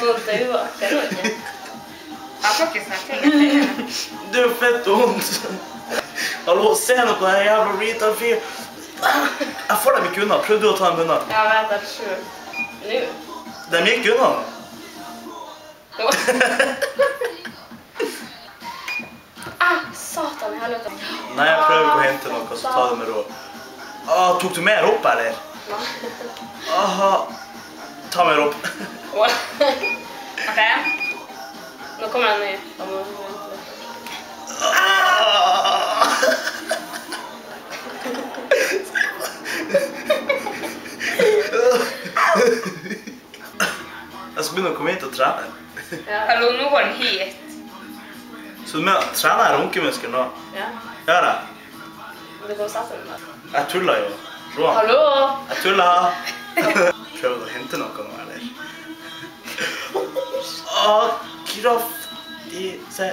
vondt i huet. Det er noe ikke. Jeg får ikke snakke ting. Det er fett vondt. Hallo, se noe på den jævla retard fyr. Jeg får dem ikke unna. Prøvde du å ta dem unna? Ja, jeg vet det er sju. Nå. De gikk unna. Satan i helvete. Nei, jeg prøver ikke å hente noe, så ta det med ro. Tok du mer opp, eller? Aha. Ta mer opp. Ok. Nå kommer jeg ny. Jeg skal begynne å komme hit og trene. Hallo, nå går den hit. Så du mener, trener jeg runkemuskel nå? Ja. Gjør jeg? Du kan sette den der. Jeg tuller jo. Roan. Hallo? Jeg tuller. Prøver du å hente noe nå, eller? Kraftig. Se.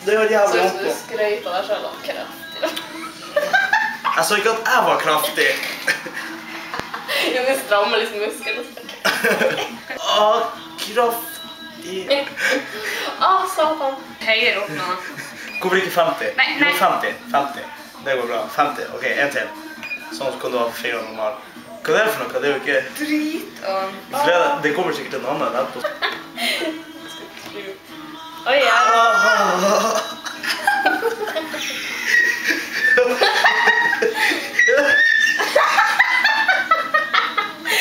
Det gjør jævlig Så vondt du nå. skrøyt av deg selv da. Kraftig. Jeg sa ikke at jeg var kraftig. Jo, du strammer litt muskelen. Kraftig. Satan. Høyere opp nå. Hvorfor ikke 50? Nei. Jo, 50. 50. Det går bra. 50. Ok, en til. Sånn så kan du ha fingeren normal. Hva er det for noe? Det er jo ikke... Drit og... Det kommer sikkert til en annen etterpå. Oi, ja.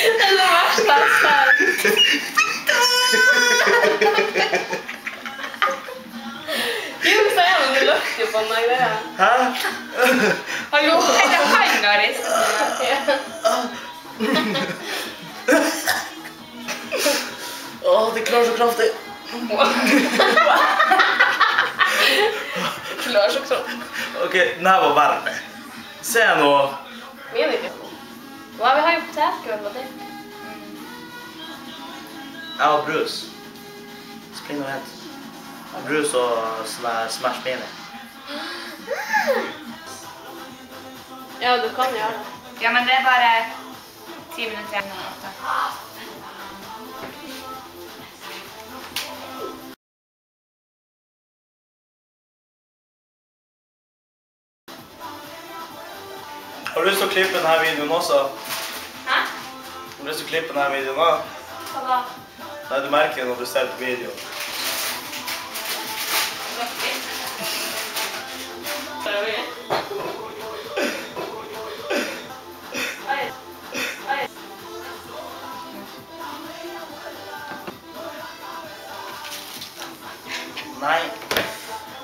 Det er det verste jeg ser. Jo, så er det du løfter jo på den der greia. Hæ? Hallo, er det han da, Riss? Det klarer så kraftig. Klarer så kraftig. Ok, denne var verre. Se nå. Min ikke. Hva, vi har jo potetgull og det. Jeg har brus. Spring og hent. Brus og Smash Mini. Ja, du kan gjøre det. Ja, men det er bare 10 minutter igjen. Har du lyst til å klippe denne videoen også? Hæ? Har du lyst til å klippe denne videoen også? Hva da? Nei, du merker når du ser på videoen. Prøver vi? Nei.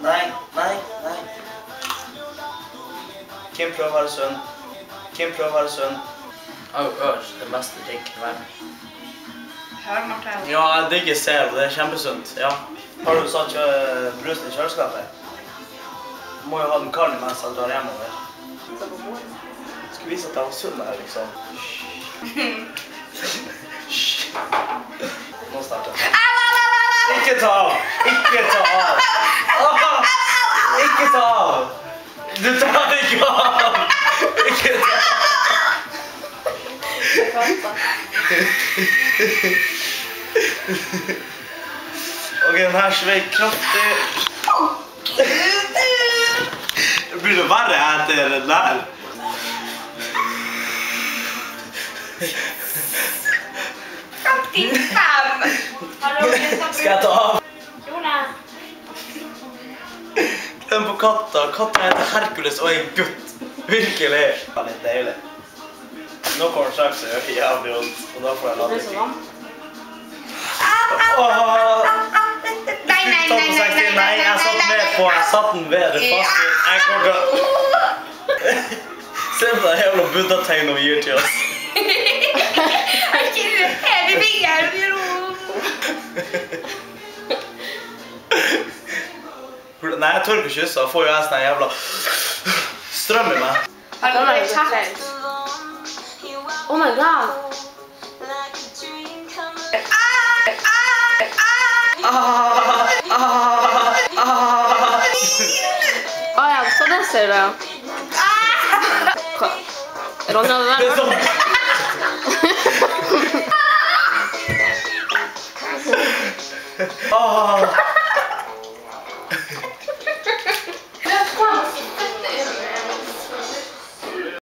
Nei, nei, nei. Kim prøver å være sønn. Kim prøver å være sønn. Jeg har jo hørt det beste drikk i verden. Hør, Martin. Ja, jeg digger Zero, det er kjempesunt, ja. Har du satt brusen i kjøleskapet? Du må jo ha den kald mens jeg drar hjemover. Skal vise at jeg var sunn her, liksom. Nå starter jeg. Ikke ta av! Ikke ta av! Ikke ta av! Du tar ikke av! Ikke ta av! Ok, den her svei kraftig. Det blir det verre etter den der. Skal jeg ta av? Jonas. Den på katta. Katta heter Herkules og er en gutt. Virkelig. Det er litt deilig. Nå kommer det straks å gjøre jævlig vondt, og da får jeg la det ikke. Nei, Ta på 60. Nei, jeg satt med på. Jeg satt den ved det faste. Jeg kommer til å... Se på det jævla buddha-tegn hun gir til oss. Nei, jeg tør ikke kysse. Da får jo jeg sånn jævla strøm i meg. Har du vært kjekt? Oh my god. Ja, så det ser du. Ronja, det der.